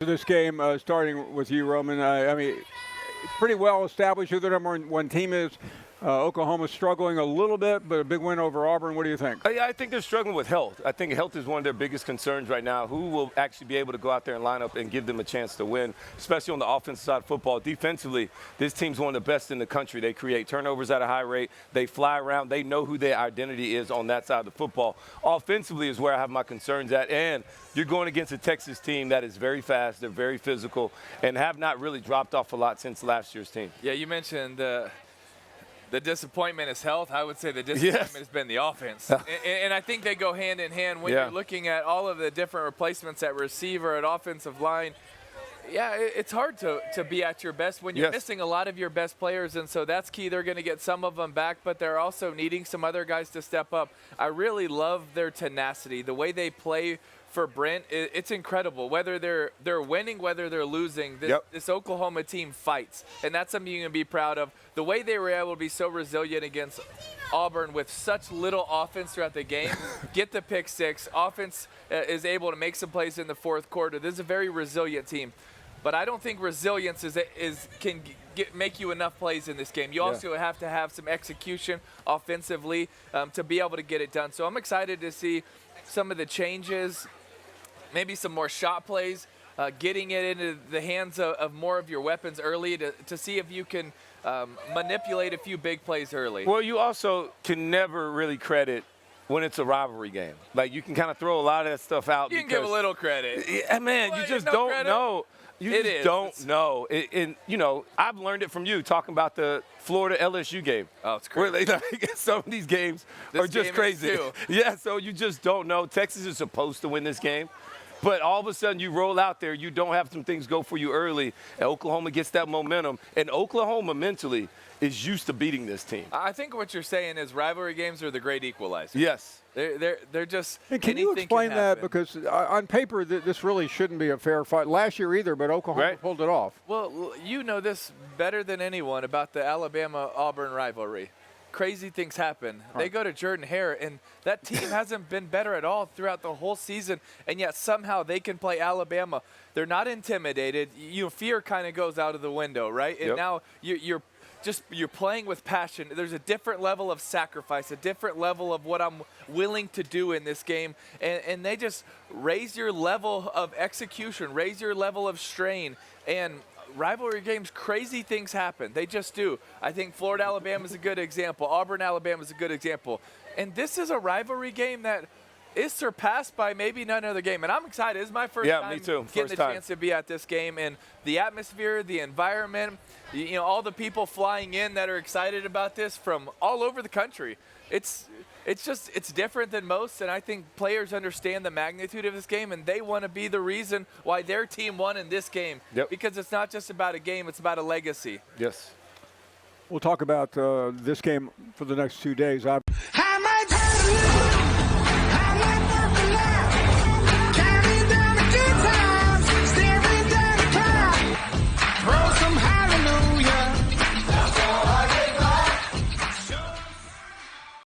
This game, starting with you, Roman. I mean, it's pretty well established who the number one team is. Oklahoma's struggling a little bit, but a big win over Auburn. What do you think? I think they're struggling with health. I think health is one of their biggest concerns right now. Who will actually be able to go out there and line up and give them a chance to win, especially on the offensive side of football. Defensively, this team's one of the best in the country. They create turnovers at a high rate. They fly around. They know who their identity is on that side of the football. Offensively is where I have my concerns at. And you're going against a Texas team that is very fast, they're very physical, and have not really dropped off a lot since last year's team. Yeah, you mentioned the disappointment is health. I would say the disappointment has been the offense. and I think they go hand in hand when you're looking at all of the different replacements at receiver, at offensive line. Yeah, it's hard to be at your best when you're missing a lot of your best players, and so that's key. They're going to get some of them back, but they're also needing some other guys to step up. I really love their tenacity, the way they play for Brent. It's incredible. Whether they're winning, whether they're losing, this Oklahoma team fights, and that's something you can be proud of. The way they were able to be so resilient against Auburn with such little offense throughout the game, get the pick six. Offense is able to make some plays in the fourth quarter. This is a very resilient team. But I don't think resilience can make you enough plays in this game. You also have to have some execution offensively to be able to get it done. So I'm excited to see some of the changes, maybe some more shot plays, getting it into the hands of more of your weapons early to see if you can manipulate a few big plays early. Well, you also can never really credit when it's a rivalry game. Like, you can kind of throw a lot of that stuff out. You can give a little credit. Yeah, man, you just don't know. You just don't know. And, you know, I've learned it from you talking about the Florida LSU game. Oh, it's crazy. Where some of these games are just crazy. Yeah, so you just don't know. Texas is supposed to win this game. But all of a sudden you roll out there, you don't have some things go for you early, and Oklahoma gets that momentum. And Oklahoma mentally is used to beating this team. I think what you're saying is rivalry games are the great equalizer. Yes. They're just – Can you explain that? Because on paper, this really shouldn't be a fair fight. Last year either, but Oklahoma pulled it off. Well, you know this better than anyone about the Alabama-Auburn rivalry. Crazy things happen. They go to Jordan-Hare, and that team hasn't been better at all throughout the whole season, and yet somehow they can play Alabama. They're not intimidated. Fear kind of goes out of the window, right? And now you're playing with passion. There's a different level of sacrifice, a different level of what I'm willing to do in this game, and they just raise your level of execution, raise your level of strain, and rivalry games, crazy things happen. They just do. I think Florida-Alabama is a good example. Auburn-Alabama is a good example. And this is a rivalry game that is surpassed by maybe none other game. And I'm excited. This is my first time getting the chance to be at this game. And the atmosphere, the environment, all the people flying in that are excited about this from all over the country. It's different than most, and I think players understand the magnitude of this game, and they want to be the reason why their team won in this game. Because it's not just about a game, it's about a legacy. Yes. We'll talk about this game for the next 2 days.